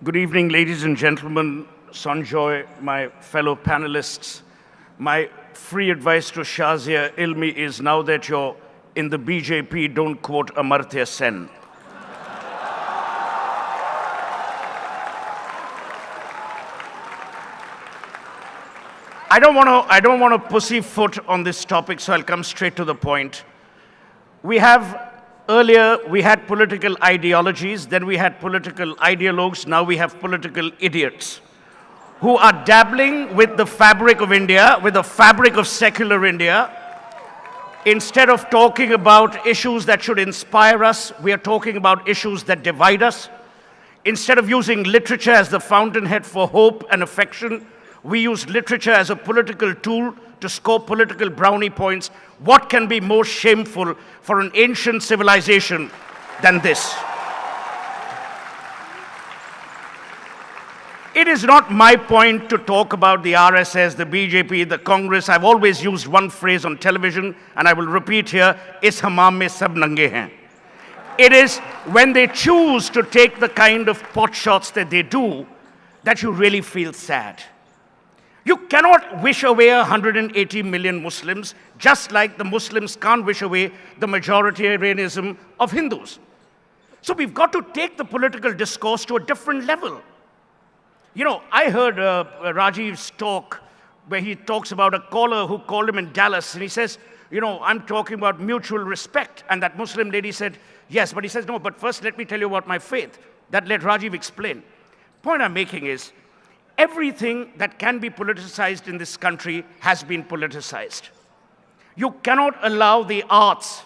Good evening, ladies and gentlemen, Sanjoy, my fellow panelists. My free advice to Shazia Ilmi is, now that you're in the BJP, don't quote Amartya Sen. I don't want to pussyfoot on this topic, so I'll come straight to the point. Earlier, we had political ideologies, then we had political ideologues, now we have political idiots who are dabbling with the fabric of India, with the fabric of secular India. Instead of talking about issues that should inspire us, we are talking about issues that divide us. Instead of using literature as the fountainhead for hope and affection, we use literature as a political tool to score political brownie points. What can be more shameful for an ancient civilization than this? It is not my point to talk about the RSS, the BJP, the Congress. I've always used one phrase on television, and I will repeat here, is hammam mein sab nange hain. It is when they choose to take the kind of pot shots that they do that you really feel sad. You cannot wish away 180 million Muslims, just like the Muslims can't wish away the majoritarianism of Hindus. So we've got to take the political discourse to a different level. You know, I heard Rajiv's talk where he talks about a caller who called him in Dallas, and he says, you know, I'm talking about mutual respect. And that Muslim lady said, yes, but he says, no, but first let me tell you about my faith. That let Rajiv explain. Point I'm making is, everything that can be politicized in this country has been politicized. You cannot allow the arts.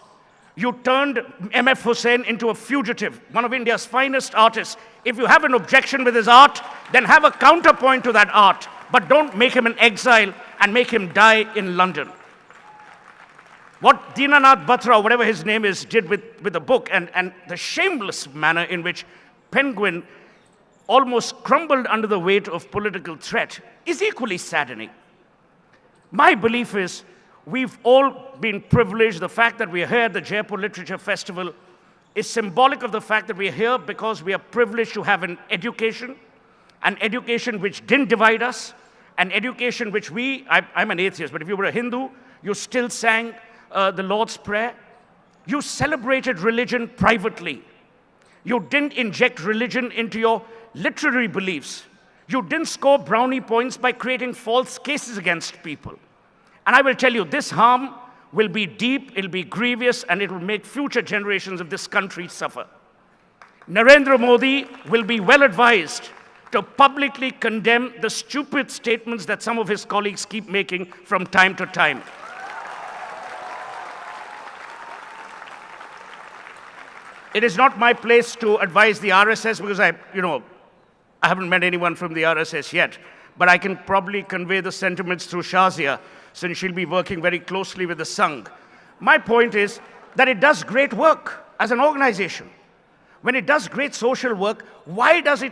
You turned M.F. Hussain into a fugitive, one of India's finest artists. If you have an objection with his art, then have a counterpoint to that art, but don't make him an exile and make him die in London. What Dinanath Batra, whatever his name is, did with the book and the shameless manner in which Penguin almost crumbled under the weight of political threat is equally saddening. My belief is we've all been privileged. The fact that we are here at the Jaipur Literature Festival is symbolic of the fact that we are here because we are privileged to have an education which didn't divide us, an education which I'm an atheist, but if you were a Hindu, you still sang the Lord's Prayer. You celebrated religion privately. You didn't inject religion into your literary beliefs. You didn't score brownie points by creating false cases against people. And I will tell you, this harm will be deep, it'll be grievous, and it will make future generations of this country suffer. Narendra Modi will be well advised to publicly condemn the stupid statements that some of his colleagues keep making from time to time. It is not my place to advise the RSS because I haven't met anyone from the RSS yet, but I can probably convey the sentiments through Shazia, since she'll be working very closely with the Sangh. My point is that it does great work as an organization. When it does great social work, why does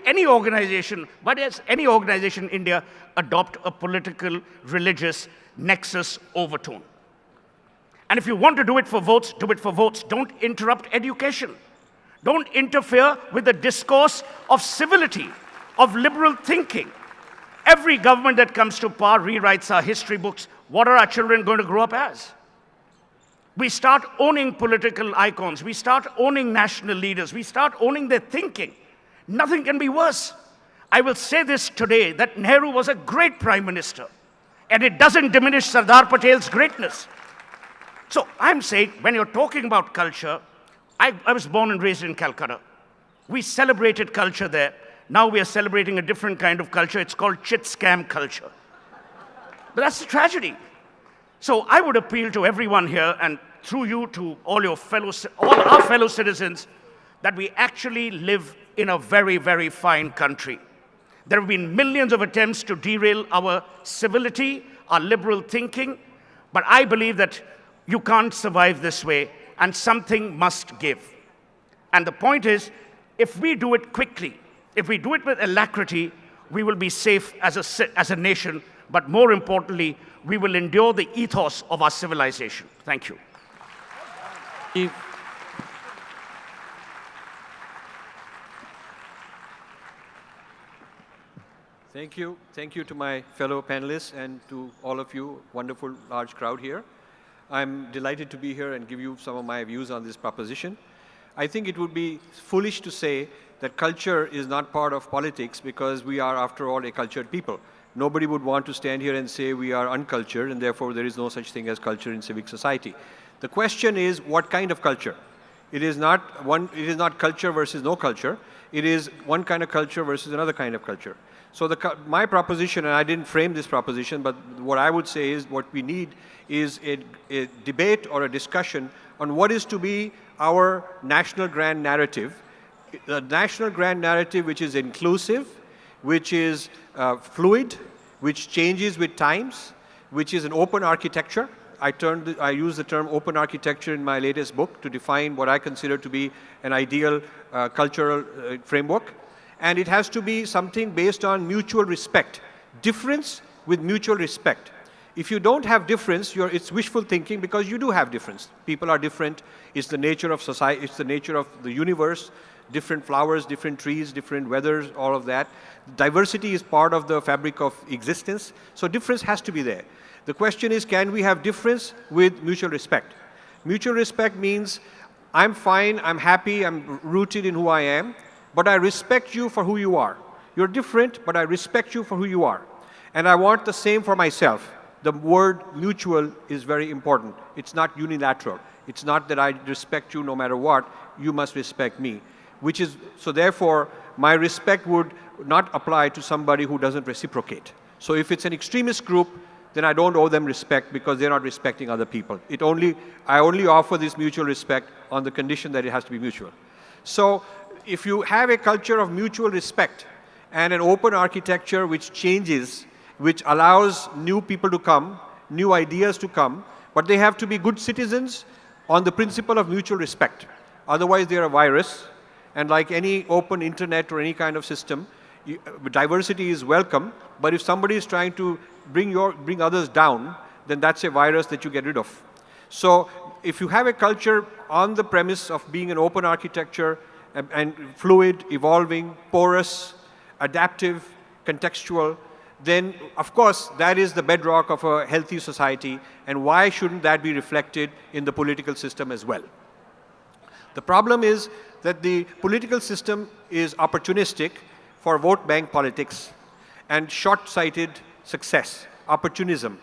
any organization in India adopt a political, religious nexus overtone? And if you want to do it for votes, do it for votes. Don't interrupt education. Don't interfere with the discourse of civility, of liberal thinking. Every government that comes to power rewrites our history books. What are our children going to grow up as? We start owning political icons. We start owning national leaders. We start owning their thinking. Nothing can be worse. I will say this today, that Nehru was a great prime minister, and it doesn't diminish Sardar Patel's greatness. So I'm saying, when you're talking about culture, I was born and raised in Calcutta. We celebrated culture there. Now we are celebrating a different kind of culture. It's called chit scam culture. But that's the tragedy. So I would appeal to everyone here, and through you to all our fellow citizens, that we actually live in a very, very fine country. There have been millions of attempts to derail our civility, our liberal thinking, but I believe that you can't survive this way, and something must give. And the point is, if we do it quickly, if we do it with alacrity, we will be safe as a nation, but more importantly, we will endure the ethos of our civilization. Thank you. Thank you. Thank you to my fellow panelists and to all of you, wonderful large crowd here. I'm delighted to be here and give you some of my views on this proposition. I think it would be foolish to say that culture is not part of politics because we are, after all, a cultured people. Nobody would want to stand here and say we are uncultured and therefore there is no such thing as culture in civic society. The question is what kind of culture? It is not culture versus no culture. It is one kind of culture versus another kind of culture. So my proposition, and I didn't frame this proposition, but what I would say is what we need is a debate or a discussion on what is to be our national grand narrative. The national grand narrative which is inclusive, which is fluid, which changes with times, which is an open architecture. I use the term open architecture in my latest book to define what I consider to be an ideal cultural framework. And it has to be something based on mutual respect. Difference with mutual respect. If you don't have difference, it's wishful thinking because you do have difference. People are different. It's the nature of society. It's the nature of the universe. Different flowers, different trees, different weathers, all of that. Diversity is part of the fabric of existence. So difference has to be there. The question is, can we have difference with mutual respect? Mutual respect means I'm fine, I'm happy, I'm rooted in who I am, but I respect you for who you are. You're different, but I respect you for who you are. And I want the same for myself. The word mutual is very important. It's not unilateral. It's not that I respect you no matter what, you must respect me. So therefore, my respect would not apply to somebody who doesn't reciprocate. So if it's an extremist group, then I don't owe them respect because they're not respecting other people. I only offer this mutual respect on the condition that it has to be mutual. So if you have a culture of mutual respect and an open architecture which changes, which allows new people to come, new ideas to come, but they have to be good citizens on the principle of mutual respect. Otherwise, they're a virus. And like any open internet or any kind of system, diversity is welcome, but if somebody is trying to bring others down, then that's a virus that you get rid of. So if you have a culture on the premise of being an open architecture and fluid, evolving, porous, adaptive, contextual, then of course that is the bedrock of a healthy society, and why shouldn't that be reflected in the political system as well? The problem is that the political system is opportunistic for vote bank politics and short-sighted success, opportunism.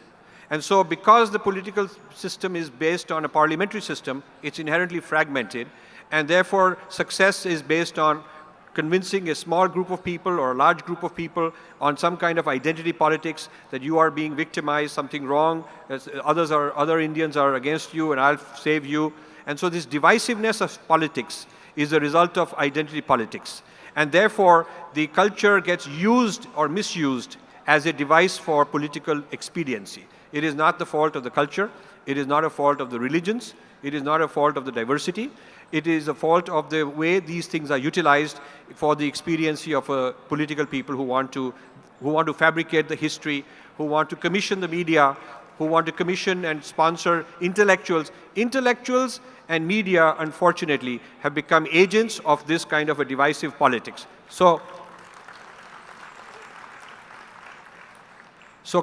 And so because the political system is based on a parliamentary system, it's inherently fragmented, and therefore success is based on convincing a small group of people or a large group of people on some kind of identity politics that you are being victimized, something wrong, other Indians are against you and I'll save you. And so this divisiveness of politics is a result of identity politics. And therefore, the culture gets used or misused as a device for political expediency. It is not the fault of the culture. It is not a fault of the religions. It is not a fault of the diversity. It is a fault of the way these things are utilized for the expediency of political people who want to fabricate the history, who want to commission the media, who want to commission and sponsor intellectuals. Intellectuals and media, unfortunately, have become agents of this kind of a divisive politics. So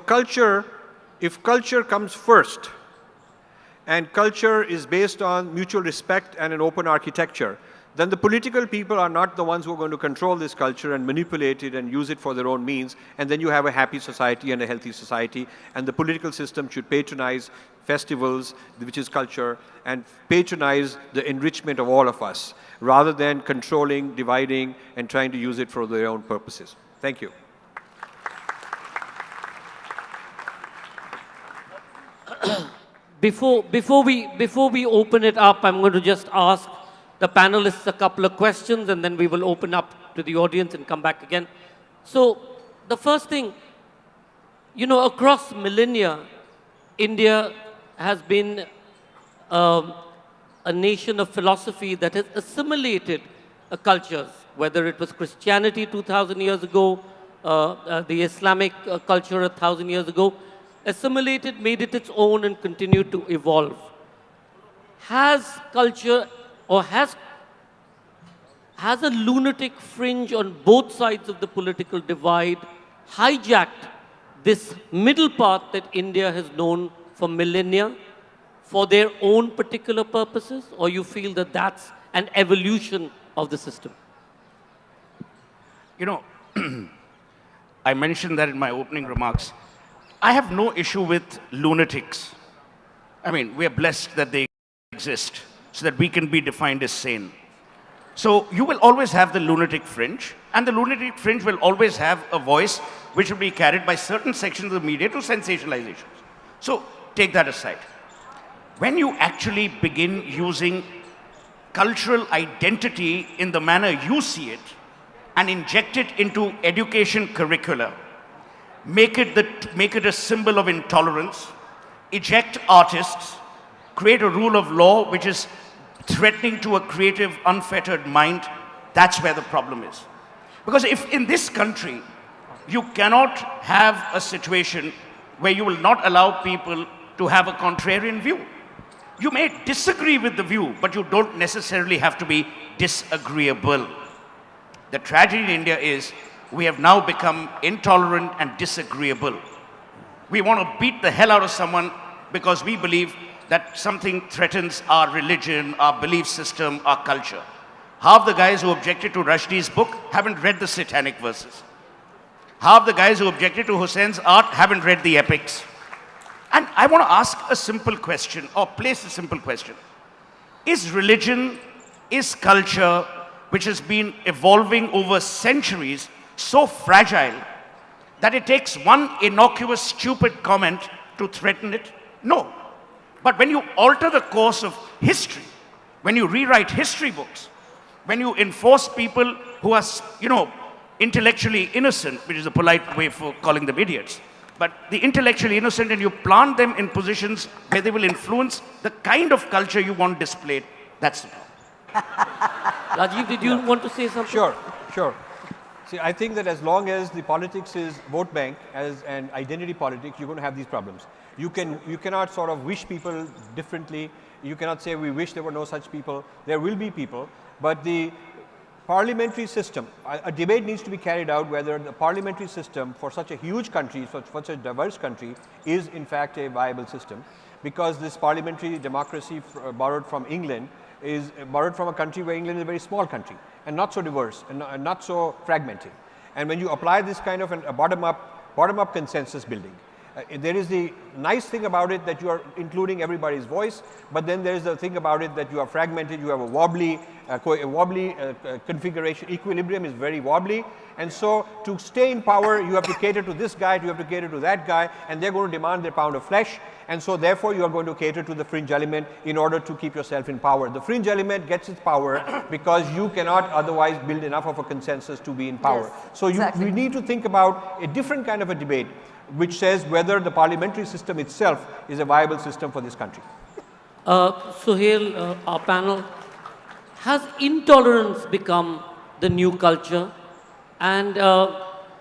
culture, if culture comes first, and culture is based on mutual respect and an open architecture, then the political people are not the ones who are going to control this culture and manipulate it and use it for their own means, and then you have a happy society and a healthy society, and the political system should patronize festivals, which is culture, and patronize the enrichment of all of us, rather than controlling, dividing, and trying to use it for their own purposes. Thank you. Before we open it up, I'm going to just ask the panelists a couple of questions, and then we will open up to the audience and come back again. So the first thing, across millennia, India has been a nation of philosophy that has assimilated cultures, whether it was Christianity 2,000 years ago, the Islamic culture 1,000 years ago, assimilated, made it its own, and continued to evolve. Has culture, or has a lunatic fringe on both sides of the political divide hijacked this middle path that India has known for millennia for their own particular purposes, or you feel that that's an evolution of the system? You know, I mentioned that in my opening remarks. I have no issue with lunatics. I mean, we are blessed that they exist so that we can be defined as sane. So you will always have the lunatic fringe, and the lunatic fringe will always have a voice which will be carried by certain sections of the media to sensationalizations. So take that aside. When you actually begin using cultural identity in the manner you see it and inject it into education curricula, make it a symbol of intolerance, eject artists, create a rule of law which is threatening to a creative, unfettered mind, that's where the problem is. Because if in this country, you cannot have a situation where you will not allow people to have a contrarian view. You may disagree with the view, but you don't necessarily have to be disagreeable. The tragedy in India is we have now become intolerant and disagreeable. We want to beat the hell out of someone because we believe that something threatens our religion, our belief system, our culture. Half the guys who objected to Rushdie's book haven't read the satanic verses. Half the guys who objected to Hussein's art haven't read the epics. And I want to ask a simple question, or place a simple question. Is religion, is culture, which has been evolving over centuries, so fragile that it takes one innocuous, stupid comment to threaten it? No. But when you alter the course of history, when you rewrite history books, when you enforce people who are, intellectually innocent, which is a polite way for calling them idiots, but the intellectually innocent, and you plant them in positions where they will influence the kind of culture you want displayed, that's the problem. Rajiv, did you want to say something? Sure. See, I think that as long as the politics is vote bank as an identity politics, you're going to have these problems. You cannot sort of wish people differently. You cannot say we wish there were no such people. There will be people, but the parliamentary system, a debate needs to be carried out whether the parliamentary system for such a huge country, for such a diverse country, is in fact a viable system, because this parliamentary democracy borrowed from England is borrowed from a country where England is a very small country and not so diverse and not so fragmented. And when you apply this kind of a bottom-up consensus building, there is the nice thing about it that you are including everybody's voice, but then there is the thing about it that you are fragmented, you have a wobbly configuration, equilibrium is very wobbly, and so to stay in power you have to cater to this guy, you have to cater to that guy, and they're going to demand their pound of flesh, and so therefore you are going to cater to the fringe element in order to keep yourself in power. The fringe element gets its power because you cannot otherwise build enough of a consensus to be in power. Yes, so exactly. we need to think about a different kind of a debate which says whether the parliamentary system itself is a viable system for this country. Suhel, our panel, has intolerance become the new culture? And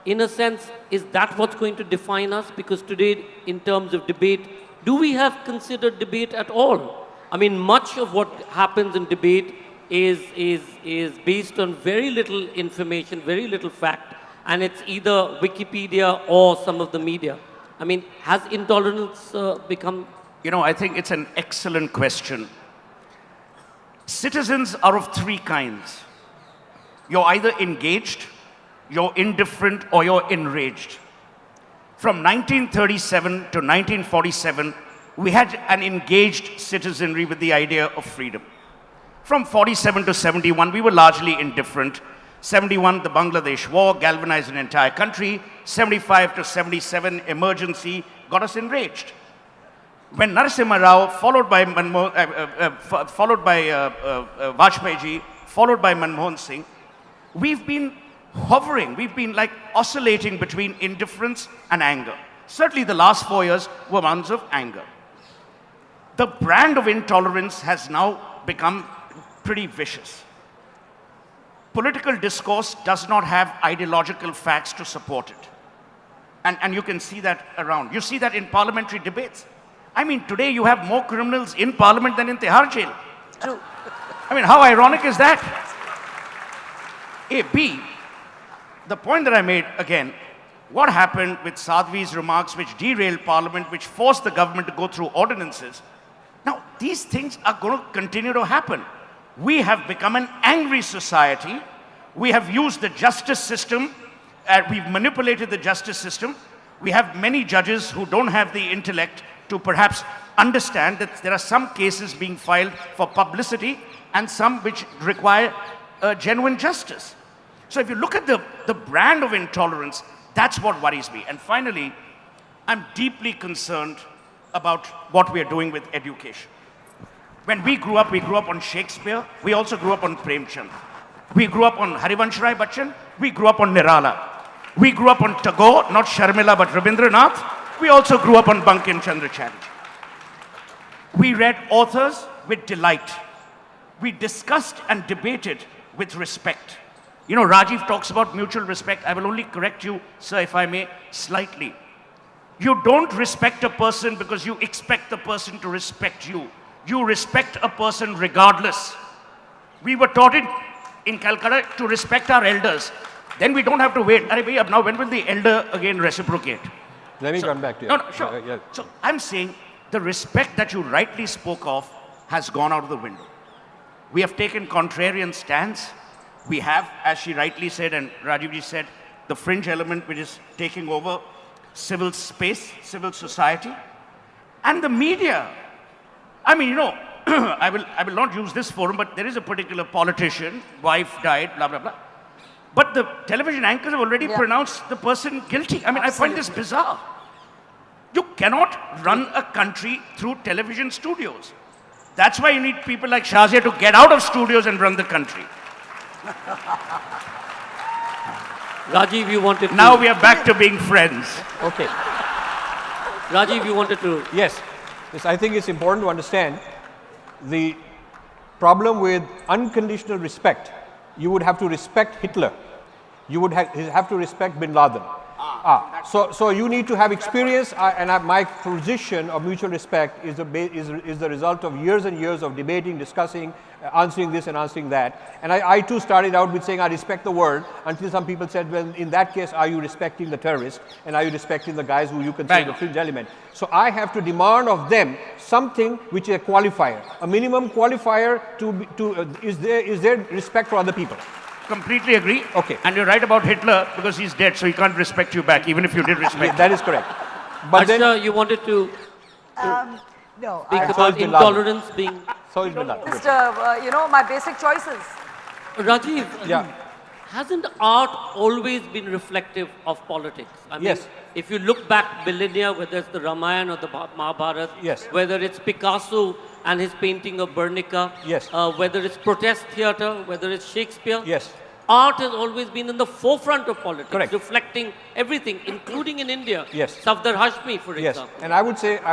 in a sense, is that what's going to define us? Because today, in terms of debate, do we have considered debate at all? I mean, much of what happens in debate is based on very little information, very little fact, and it's either Wikipedia or some of the media. I mean, has intolerance become... I think it's an excellent question. Citizens are of three kinds. You're either engaged, you're indifferent, or you're enraged. From 1937 to 1947, we had an engaged citizenry with the idea of freedom. From 47 to 71, we were largely indifferent. 71, the Bangladesh war galvanized an entire country. 75 to 77, emergency got us enraged. When Narasimha Rao, followed by Vajpayee ji, followed by Manmohan Singh, we've been hovering, we've been like oscillating between indifference and anger. Certainly the last 4 years were ones of anger. The brand of intolerance has now become pretty vicious. Political discourse does not have ideological facts to support it. And you can see that around. You see that in parliamentary debates. I mean, today you have more criminals in parliament than in Tihar jail. True. I mean, how ironic is that? A, B, the point that I made, again, what happened with Sadhvi's remarks, which derailed Parliament, which forced the government to go through ordinances. Now, these things are going to continue to happen. We have become an angry society. We have used the justice system. We've manipulated the justice system. We have many judges who don't have the intellect to perhaps understand that there are some cases being filed for publicity and some which require genuine justice. So if you look at the brand of intolerance, that's what worries me. And finally, I'm deeply concerned about what we are doing with education. When we grew up on Shakespeare. We also grew up on Premchand. We grew up on Harivansh Rai Bachchan. We grew up on Nirala. We grew up on Tagore, not Sharmila, but Rabindranath. We also grew up on Bankim Chandra Chatterjee. We read authors with delight. We discussed and debated with respect. You know, Rajiv talks about mutual respect. I will only correct you, sir, if I may, slightly. You don't respect a person because you expect the person to respect you. You respect a person regardless. We were taught in Calcutta to respect our elders. Then we don't have to wait. Now, when will the elder again reciprocate? Let me come back to you. No, sure. Yeah. So I'm saying the respect that you rightly spoke of has gone out of the window. We have taken contrarian stance. We have, as she rightly said and Rajivji said, the fringe element which is taking over civil space, civil society, and the media. I mean, you know, I will not use this forum, but there is a particular politician, wife died, blah, blah, blah. But the television anchors have already pronounced the person guilty. I mean, I find this bizarre. You cannot run a country through television studios. That's why you need people like Shazia to get out of studios and run the country. Rajiv, you wanted to... Now we are back to being friends. Okay. Rajiv, you wanted to... Yes, I think it's important to understand the problem with unconditional respect. You would have to respect Hitler. You would have to respect Bin Laden. So you need to have experience, my position of mutual respect is the result of years and years of debating, discussing, answering this and answering that. And I too started out with saying I respect the word until some people said, well, in that case, are you respecting the terrorist and are you respecting the guys who you consider the fringe element? So I have to demand of them something which is a qualifier, a minimum qualifier is there respect for other people. Completely agree. Okay. And you're right about Hitler because he's dead, so he can't respect you back, even if you did respect him. That is correct. But Arsha, you wanted to No, speak I, about intolerance being... So it's Bin Laden. just, my basic choices. Rajiv, Yeah. hasn't art always been reflective of politics? I mean, Yes. if you look back millennia, whether it's the Ramayana or the Mahabharata, Yes. whether it's Picasso and his painting of Guernica, Yes. Whether it's protest theatre, whether it's Shakespeare, Yes. art has always been in the forefront of politics, Correct. reflecting everything, including in India. Yes. Safdar Hashmi, for Yes, example. and I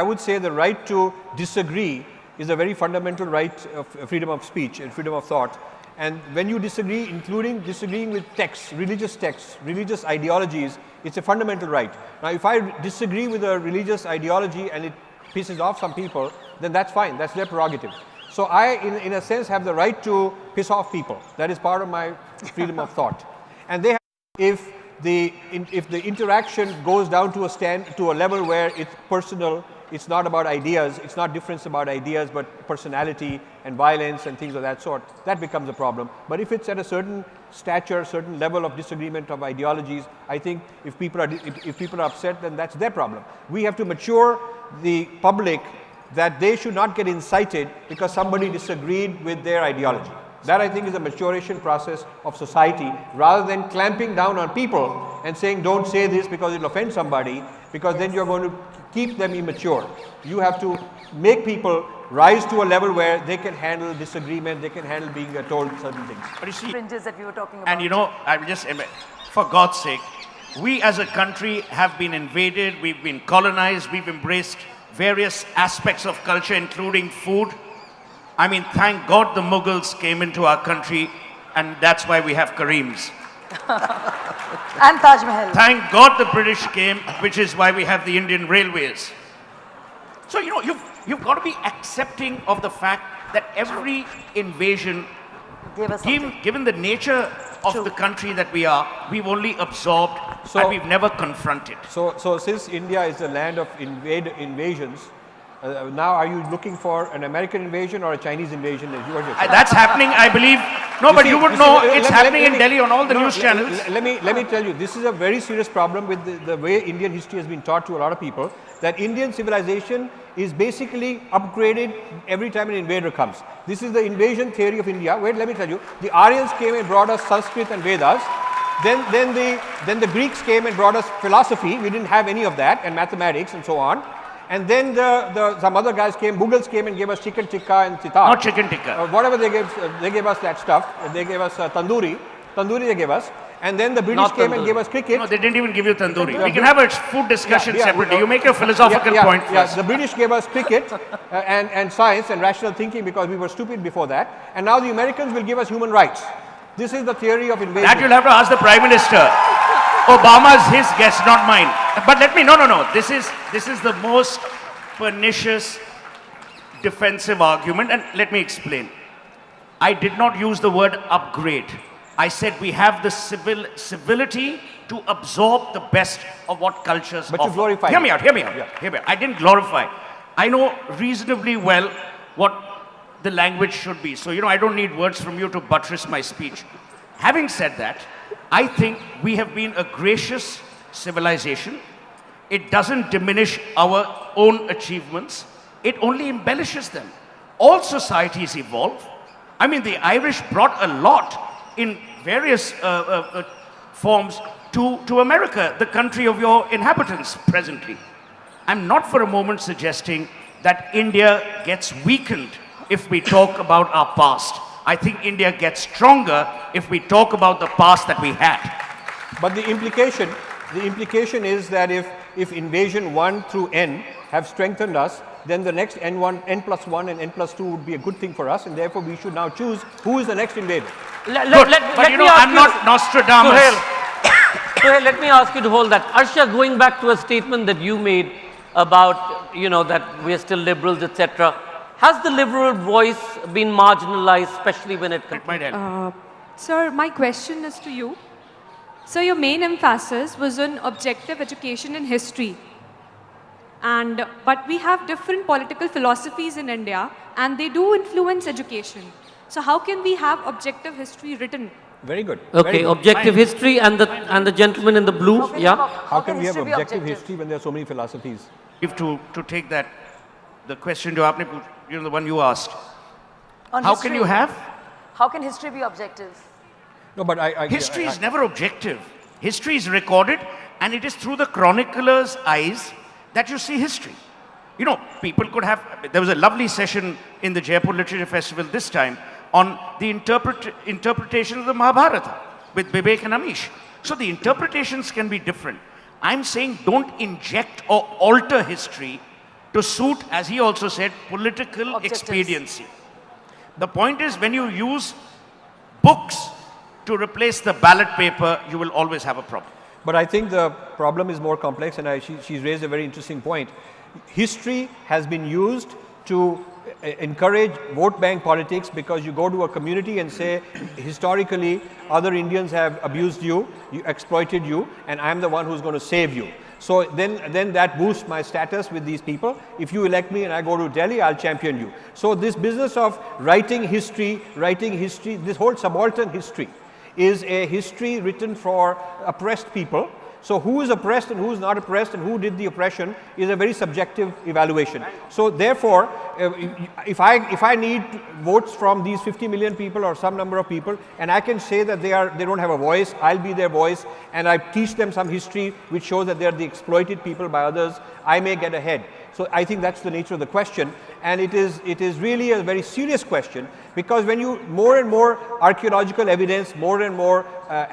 would say the right to disagree is a very fundamental right of freedom of speech and freedom of thought. And when you disagree, including disagreeing with texts, religious ideologies, it's a fundamental right. Now, if I disagree with a religious ideology and it pisses off some people, then that's fine. That's their prerogative. So I, in a sense, have the right to piss off people. That is part of my freedom of thought. And they have, if the interaction goes down to a level where it's personal, it's not about ideas, it's not difference about ideas, but personality and violence and things of that sort, that becomes a problem. But if it's at a certain stature, certain level of disagreement of ideologies, I think if people are upset, then that's their problem. We have to mature the public that they should not get incited because somebody disagreed with their ideology. That, I think, is a maturation process of society, rather than clamping down on people and saying don't say this because it will offend somebody, because then you're going to keep them immature. You have to make people rise to a level where they can handle disagreement, they can handle being told certain things. But you see, Fringes that we were talking about. and you know, I will just, for God's sake, we as a country have been invaded, we've been colonized, we've embraced various aspects of culture, including food. I mean, thank God the Mughals came into our country, and that's why we have Kareems. And Taj Mahal. Thank God the British came, which is why we have the Indian Railways. So, you know, you've got to be accepting of the fact that every invasion gave us something. Given the nature of the country that we are, we've only absorbed and we've never confronted. So since India is the land of invasions, now are you looking for an American invasion or a Chinese invasion? That's happening, I believe. No, but you would know it's happening in Delhi on all the news channels. Let me tell you, this is a very serious problem with the way Indian history has been taught to a lot of people, that Indian civilization is basically upgraded every time an invader comes. This is the invasion theory of India. Wait, let me tell you, the Aryans came and brought us Sanskrit and Vedas. Then the Greeks came and brought us philosophy. We didn't have any of that, and mathematics and so on. And then some other guys came, Mughals came and gave us chicken tikka and sitar. Not chicken tikka. Whatever they gave us that stuff. They gave us tandoori they gave us. And then the British came and gave us cricket. No, they didn't even give you tandoori. We can have a food discussion separately. You make a philosophical point first. Yes, the British gave us cricket and science and rational thinking because we were stupid before that. And now the Americans will give us human rights. This is the theory of invasion. That you'll have to ask the Prime Minister. Obama's his guess, not mine. But let me, no. This is the most pernicious defensive argument, and let me explain. I did not use the word upgrade. I said we have the civility to absorb the best of what cultures But offer. you glorify. Hear me out. Yeah. I didn't glorify. I know reasonably well what the language should be. So, I don't need words from you to buttress my speech. Having said that, I think we have been a gracious civilization. It doesn't diminish our own achievements. It only embellishes them. All societies evolve. I mean, the Irish brought a lot in various forms to America, the country of your inhabitants presently. I'm not for a moment suggesting that India gets weakened if we talk about our past. I think India gets stronger if we talk about the past that we had. But the implication is that if invasion 1 through n have strengthened us, then the next n1, n+1 and n+2 would be a good thing for us, and therefore we should now choose who is the next invader. I'm not Nostradamus. Suhel, let me ask you to hold that. Arsha, going back to a statement that you made about, that we are still liberals, etc. Has the liberal voice been marginalized, especially when it comes? Sir, my question is to you. So your main emphasis was on objective education and history. But we have different political philosophies in India, and they do influence education. So how can we have objective history written? Very good. Okay, Very good. objective history and the gentleman in the blue, How can we have objective history when there are so many philosophies? If to take that, the question to aapne, the one you asked. On How history, can you have? How can history be objective? No, but History is never objective. History is recorded, and it is through the chronicler's eyes that you see history. People could have, there was a lovely session in the Jaipur Literature Festival this time on the interpretation of the Mahabharata with Vivek and Amish. So the interpretations can be different. I'm saying don't inject or alter history to suit, as he also said, political expediency. The point is, when you use books to replace the ballot paper, you will always have a problem. But I think the problem is more complex, and she's raised a very interesting point. History has been used to encourage vote bank politics, because you go to a community and say, historically, other Indians have abused you, exploited you, and I'm the one who's going to save you. So then that boosts my status with these people. If you elect me and I go to Delhi, I'll champion you. So this business of writing history, this whole subaltern history is a history written for oppressed people. So who is oppressed and who is not oppressed and who did the oppression is a very subjective evaluation. So therefore, if I need votes from these 50 million people or some number of people, and I can say that they don't have a voice, I'll be their voice, and I teach them some history which shows that they are the exploited people by others, I may get ahead. So I think that's the nature of the question, and it is really a very serious question, because when more and more archaeological evidence, more and more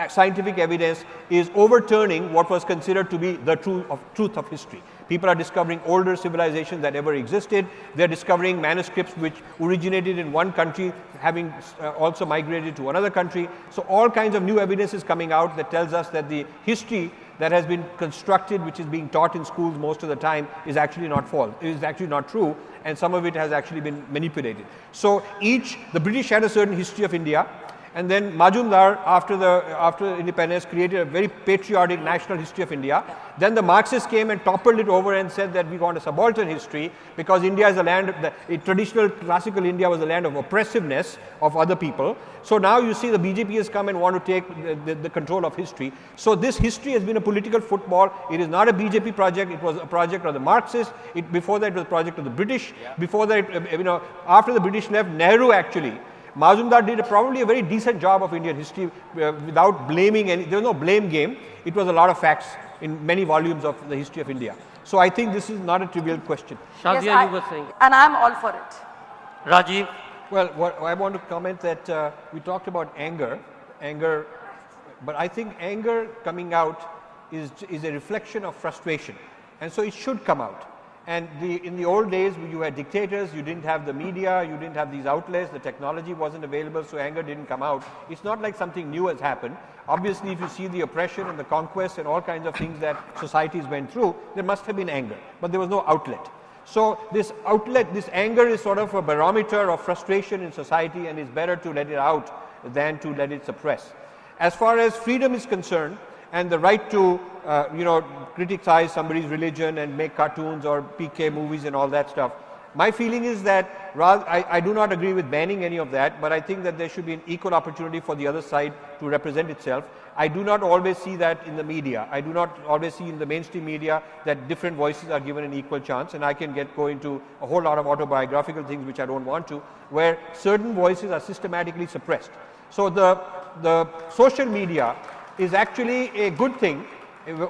scientific evidence is overturning what was considered to be the truth of history. People are discovering older civilizations that ever existed. They're discovering manuscripts which originated in one country, having also migrated to another country. So all kinds of new evidence is coming out that tells us that the history that has been constructed, which is being taught in schools most of the time, is actually not false. It is actually not true, and some of it has actually been manipulated. So the British had a certain history of India. And then Majumdar, after independence, created a very patriotic national history of India. Then the Marxists came and toppled it over and said that we want a subaltern history because India is a land, traditional classical India was a land of oppressiveness of other people. So now you see the BJP has come and want to take the control of history. So this history has been a political football. It is not a BJP project. It was a project of the Marxists. Before that, it was a project of the British. Before that, after the British left, Nehru actually, Majumdar did probably a very decent job of Indian history without blaming any. There was no blame game. It was a lot of facts in many volumes of the history of India. So I think this is not a trivial question. Shazia, you were saying. And I'm all for it. Rajiv? Well, I want to comment that we talked about anger, but I think anger coming out is a reflection of frustration, and so it should come out. And in the old days, you had dictators, you didn't have the media, you didn't have these outlets, the technology wasn't available, so anger didn't come out. It's not like something new has happened. Obviously, if you see the oppression and the conquest and all kinds of things that societies went through, there must have been anger, but there was no outlet. So this outlet, this anger is sort of a barometer of frustration in society, and it's better to let it out than to let it suppress. As far as freedom is concerned, and the right to criticize somebody's religion and make cartoons or PK movies and all that stuff, my feeling is that I do not agree with banning any of that, but I think that there should be an equal opportunity for the other side to represent itself. I do not always see that in the media. I do not always see in the mainstream media that different voices are given an equal chance, and I can go into a whole lot of autobiographical things which I don't want to, where certain voices are systematically suppressed. So the social media is actually a good thing,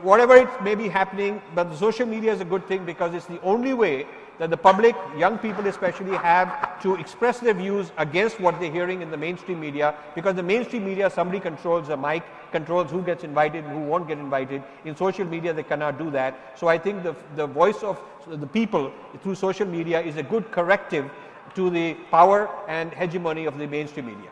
whatever it may be happening, but the social media is a good thing because it's the only way that the public, young people especially, have to express their views against what they're hearing in the mainstream media, because the mainstream media, somebody controls the mic, controls who gets invited and who won't get invited. In social media, they cannot do that. So I think the voice of the people through social media is a good corrective to the power and hegemony of the mainstream media.